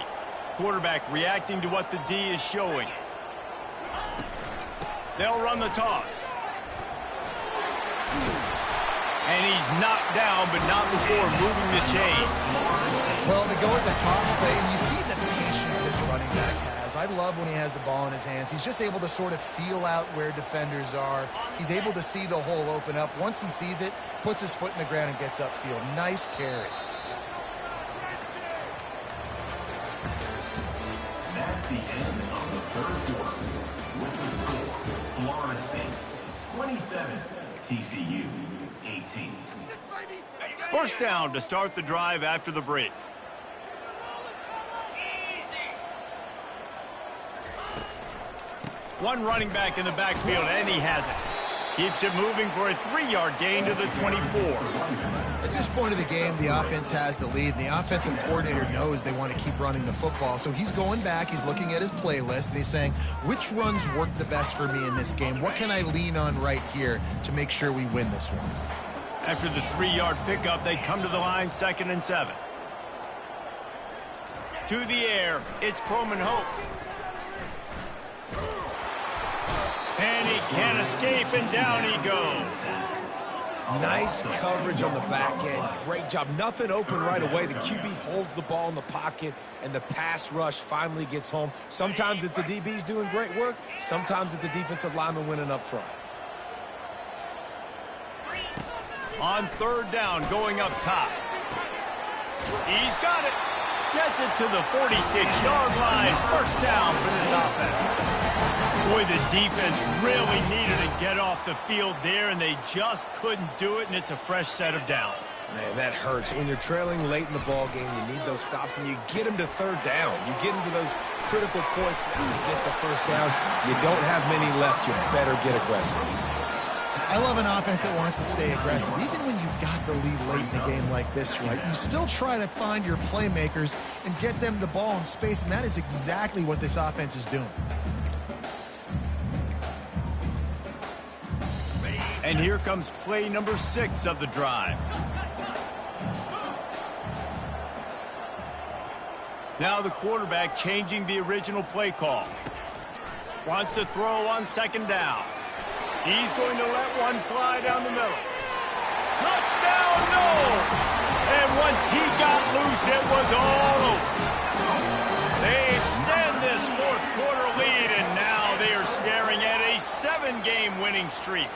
Quarterback reacting to what the D is showing. They'll run the toss. And he's knocked down, but not before moving the chain. Well, they go with the toss play, and you see the patience this running back has. I love when he has the ball in his hands. He's just able to sort of feel out where defenders are. He's able to see the hole open up. Once he sees it, puts his foot in the ground and gets upfield. Nice carry. That's the end of the 3rd quarter. With the score, Florida State 27, TCU 18. First down to start the drive after the break. One running back in the backfield, and he has it. Keeps it moving for a 3-yard gain to the 24. At this point of the game, the offense has the lead, and the offensive coordinator knows they want to keep running the football. So he's going back, he's looking at his playlist, and he's saying, which runs work the best for me in this game? What can I lean on right here to make sure we win this one? After the 3-yard pickup, they come to the line, 2nd and 7. To the air, it's Croman Hope. And he can't escape, and down he goes. Nice coverage on the back end. Great job. Nothing open right away. The QB holds the ball in the pocket, and the pass rush finally gets home. Sometimes it's the DBs doing great work. Sometimes it's the defensive lineman winning up front. On 3rd down, going up top. He's got it. Gets it to the 46-yard line. First down for this offense. Boy, the defense really needed to get off the field there, and they just couldn't do it, and it's a fresh set of downs. Man, that hurts. When you're trailing late in the ball game, you need those stops, and you get them to third down. You get them to those critical points, and you get the first down. You don't have many left. You better get aggressive. I love an offense that wants to stay aggressive. Even when you've got the lead late in a game like this, right, you still try to find your playmakers and get them the ball in space, and that is exactly what this offense is doing. And here comes play number 6 of the drive. Now the quarterback changing the original play call. Wants to throw on second down. He's going to let one fly down the middle. Touchdown, no! And once he got loose, it was all over. They extend this fourth quarter lead, and now they are staring at a 7-game winning streak.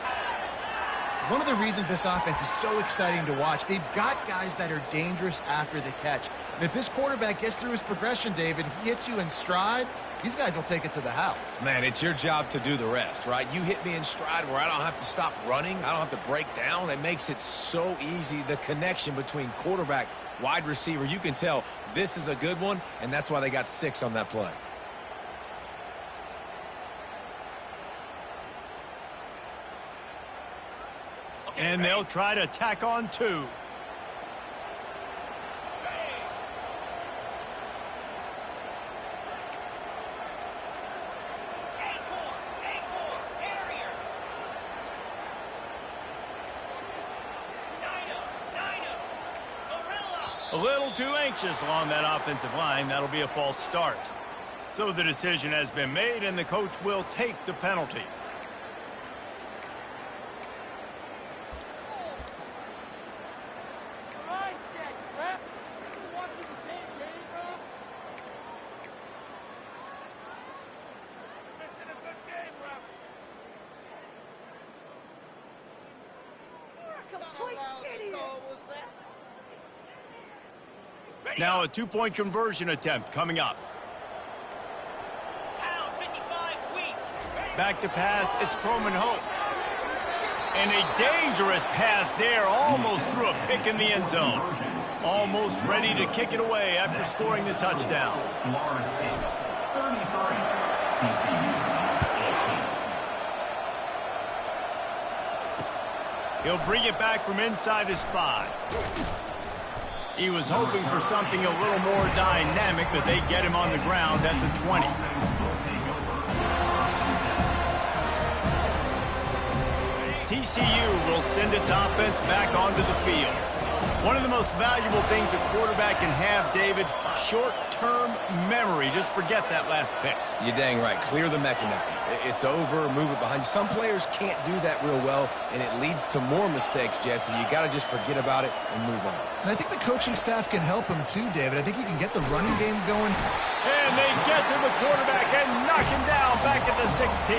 One of the reasons this offense is so exciting to watch, they've got guys that are dangerous after the catch. And if this quarterback gets through his progression, David, he hits you in stride, these guys will take it to the house. Man, it's your job to do the rest, right? You hit me in stride where I don't have to stop running. I don't have to break down. It makes it so easy. The connection between quarterback, wide receiver, you can tell this is a good one, and that's why they got 6 on that play. And they'll try to tack on 2. A little too anxious along that offensive line. That'll be a false start. So the decision has been made, and the coach will take the penalty. Now a 2-point conversion attempt coming up. Back to pass, it's Croman Hope. And a dangerous pass there, almost threw a pick in the end zone. Almost ready to kick it away after scoring the touchdown. Florida State, 33. TCU, 18. He'll bring it back from inside his 5. He was hoping for something a little more dynamic, but they get him on the ground at the 20. TCU will send its offense back onto the field. One of the most valuable things a quarterback can have, David, short-term memory. Just forget that last pick. You're dang right. Clear the mechanism. It's over, move it behind you. Some players can't do that real well, and it leads to more mistakes, Jesse. You got to just forget about it and move on. And I think the coaching staff can help him too, David. I think you can get the running game going. And they get to the quarterback and knock him down back at the 16.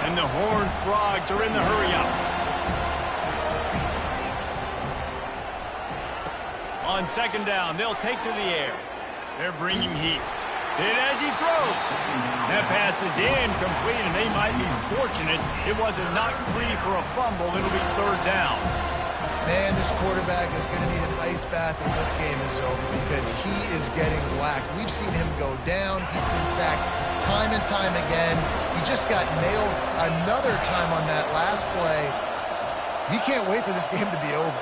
And the Horned Frogs are in the hurry-up. On second down, they'll take to the air. They're bringing heat. And as he throws, that pass is incomplete, and they might be fortunate it wasn't knocked free for a fumble. It'll be third down. Man, this quarterback is going to need an ice bath when this game is over because he is getting whacked. We've seen him go down. He's been sacked time and time again. He just got nailed another time on that last play. He can't wait for this game to be over.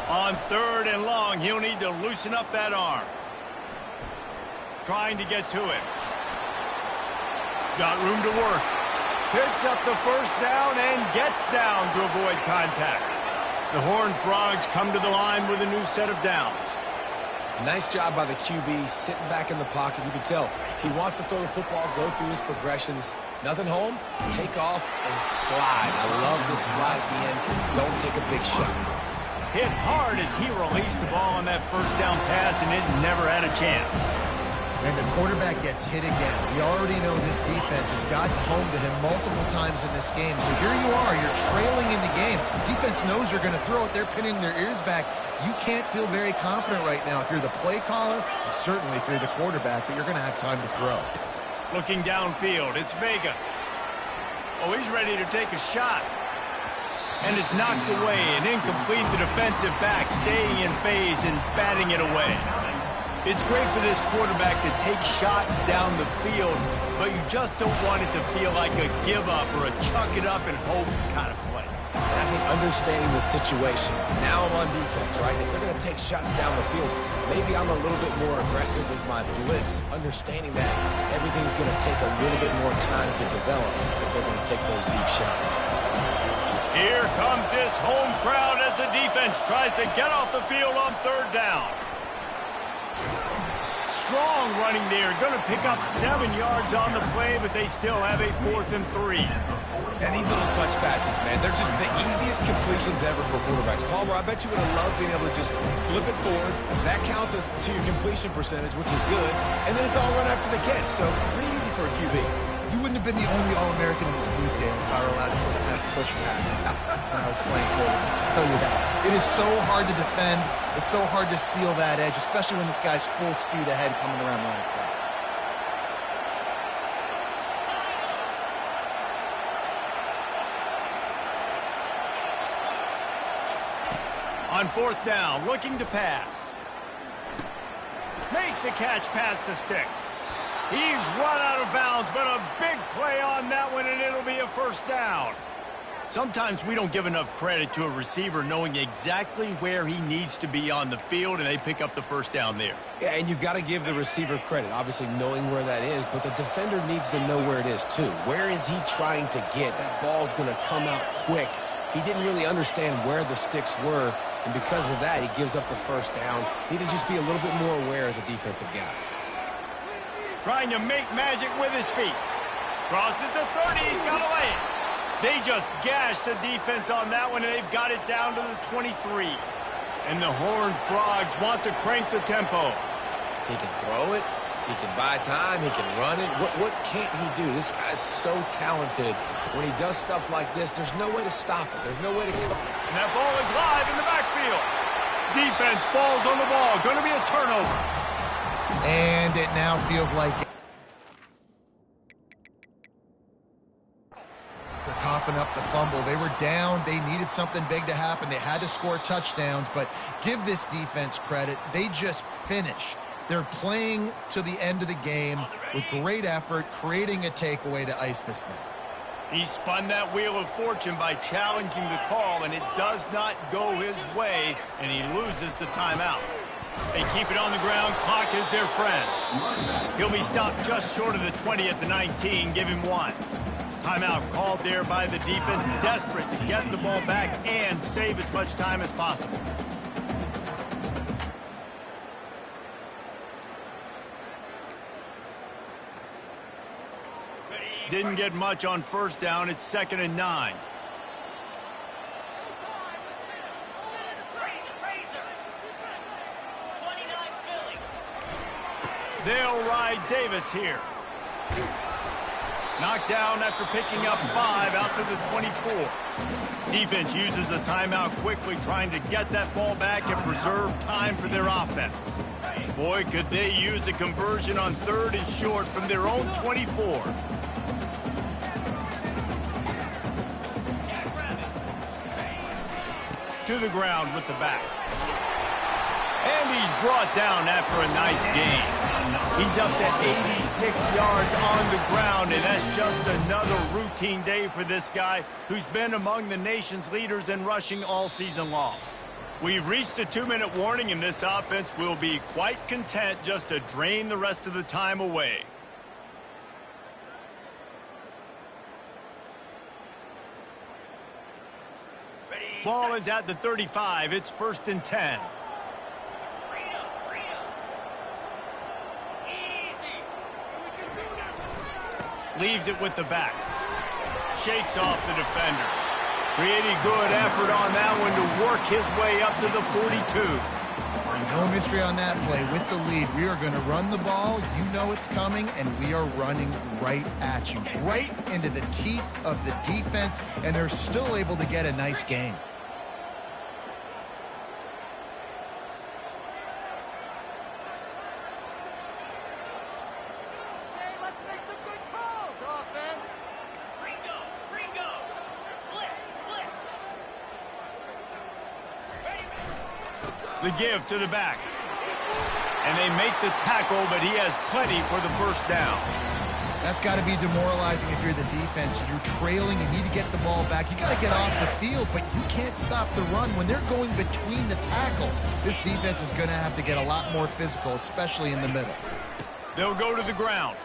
On third and long, he'll need to loosen up that arm. Trying to get to it. Got room to work. Picks up the first down and gets down to avoid contact. The Horned Frogs come to the line with a new set of downs. Nice job by the QB, sitting back in the pocket. You can tell he wants to throw the football, go through his progressions. Nothing home, take off and slide. I love this slide at the end. Don't take a big shot. Hit hard as he released the ball on that first down pass, and it never had a chance. And the quarterback gets hit again. We already know this defense has gotten home to him multiple times in this game. So here you are, you're trailing in the game. Defense knows you're going to throw it. They're pinning their ears back. You can't feel very confident right now if you're the play caller, and certainly if you're the quarterback, that you're going to have time to throw. Looking downfield, it's Vega. Oh, he's ready to take a shot. And it's knocked away and incomplete. The defensive back staying in phase and batting it away. It's great for this quarterback to take shots down the field, but you just don't want it to feel like a give-up or a chuck-it-up and hope kind of play. And I think understanding the situation, now I'm on defense, right? If they're going to take shots down the field, maybe I'm a little bit more aggressive with my blitz, understanding that everything's going to take a little bit more time to develop if they're going to take those deep shots. Here comes this home crowd as the defense tries to get off the field on third down. Strong running there, going to pick up 7 yards on the play, but they still have a 4th and 3. And these little touch passes, man, they're just the easiest completions ever for quarterbacks. Palmer, I bet you would have loved being able to just flip it forward. That counts as to your completion percentage, which is good. And then it's all run after the catch, so pretty easy for a QB. You wouldn't have been the only All-American in this booth game if I were allowed to have push passes when I was playing quarterback. I'll tell you that. It is so hard to defend. It's so hard to seal that edge, especially when this guy's full speed ahead coming around the right side. On 4th down, looking to pass. Makes the catch past the sticks. He's run out of bounds, but a big play on that one, and it'll be a 1st down. Sometimes we don't give enough credit to a receiver knowing exactly where he needs to be on the field, and they pick up the 1st down there. Yeah, and you got to give the receiver credit, obviously knowing where that is, but the defender needs to know where it is too. Where is he trying to get? That ball's going to come out quick. He didn't really understand where the sticks were, and because of that, he gives up the 1st down. Need to just be a little bit more aware as a defensive guy. Trying to make magic with his feet. Crosses the 30, he's got to lay it. They just gashed the defense on that one, and they've got it down to the 23. And the Horned Frogs want to crank the tempo. He can throw it. He can buy time. He can run it. What can't he do? This guy's so talented. When he does stuff like this, there's no way to stop it. There's no way to... And that ball is live in the backfield. Defense falls on the ball. Going to be a turnover. And it now feels like... They're coughing up the fumble. They were down. They needed something big to happen. They had to score touchdowns, but give this defense credit. They just finish. They're playing to the end of the game with great effort, creating a takeaway to ice this thing. He spun that wheel of fortune by challenging the call, and it does not go his way, and he loses the timeout. They keep it on the ground. Clock is their friend. He'll be stopped just short of the 20 at the 19. Give him 1. Timeout called there by the defense, desperate to get the ball back and save as much time as possible. Didn't get much on 1st down. It's 2nd and 9. They'll ride Davis here. Knocked down after picking up 5 out to the 24. Defense uses a timeout quickly, trying to get that ball back and preserve time for their offense. Boy, could they use a conversion on 3rd and short from their own 24. To the ground with the back. And he's brought down after a nice gain. He's up to 86 yards on the ground, and that's just another routine day for this guy who's been among the nation's leaders in rushing all season long. We've reached a 2-minute warning, and this offense will be quite content just to drain the rest of the time away. Ball is at the 35. It's 1st and 10. Leaves it with the back. Shakes off the defender. Pretty good effort on that one to work his way up to the 42. No mystery on that play. With the lead, we are going to run the ball. You know it's coming, and we are running right at you, right into the teeth of the defense, and they're still able to get a nice game. The give to the back. And they make the tackle, but he has plenty for the first down. That's got to be demoralizing if you're the defense. You're trailing, you need to get the ball back. You got to get off the field, but you can't stop the run. When they're going between the tackles, this defense is going to have to get a lot more physical, especially in the middle. They'll go to the ground.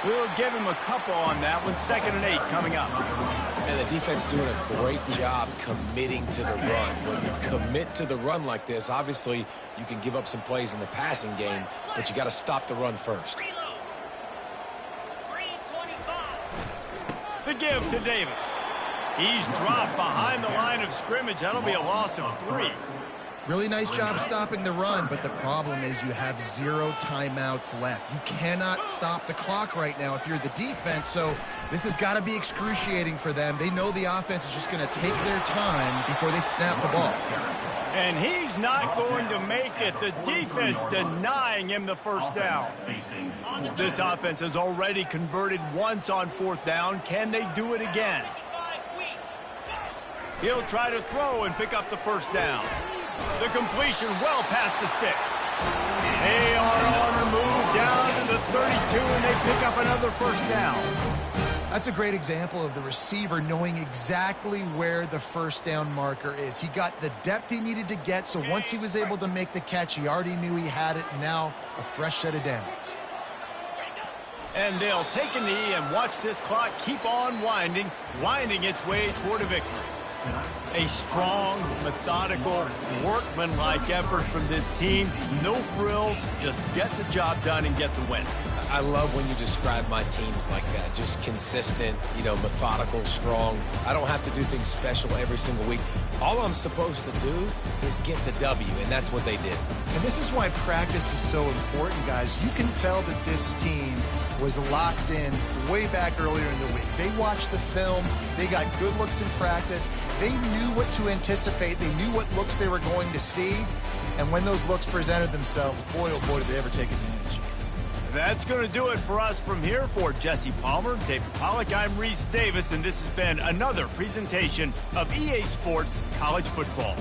We'll give him a couple on that one. 2nd and 8 coming up. And the defense doing a great job committing to the run. When you commit to the run like this, obviously you can give up some plays in the passing game, but you got to stop the run first. The give to Davis. He's dropped behind the line of scrimmage. That'll be a loss of 3. Really nice job stopping the run, but the problem is you have 0 timeouts left. You cannot stop the clock right now if you're the defense, so this has got to be excruciating for them. They know the offense is just going to take their time before they snap the ball. And he's not going to make it. The defense denying him the first down. This offense has already converted once on 4th down. Can they do it again? He'll try to throw and pick up the first down. The completion well past the sticks. They are on the move down to the 32, and they pick up another first down. That's a great example of the receiver knowing exactly where the first down marker is. He got the depth he needed to get, so once he was able to make the catch, he already knew he had it. Now a fresh set of downs. And they'll take a knee and watch this clock keep on winding its way toward a victory. A strong, methodical, workmanlike effort from this team. No frills, just get the job done and get the win. I love when you describe my teams like that. Just consistent, methodical, strong. I don't have to do things special every single week. All I'm supposed to do is get the W, and that's what they did. And this is why practice is so important, guys. You can tell that this team was locked in way back earlier in the week. They watched the film. They got good looks in practice. They knew what to anticipate. They knew what looks they were going to see. And when those looks presented themselves, boy, oh boy, did they ever take advantage. That's going to do it for us from here. For Jesse Palmer, David Pollack, I'm Reese Davis, and this has been another presentation of EA Sports College Football.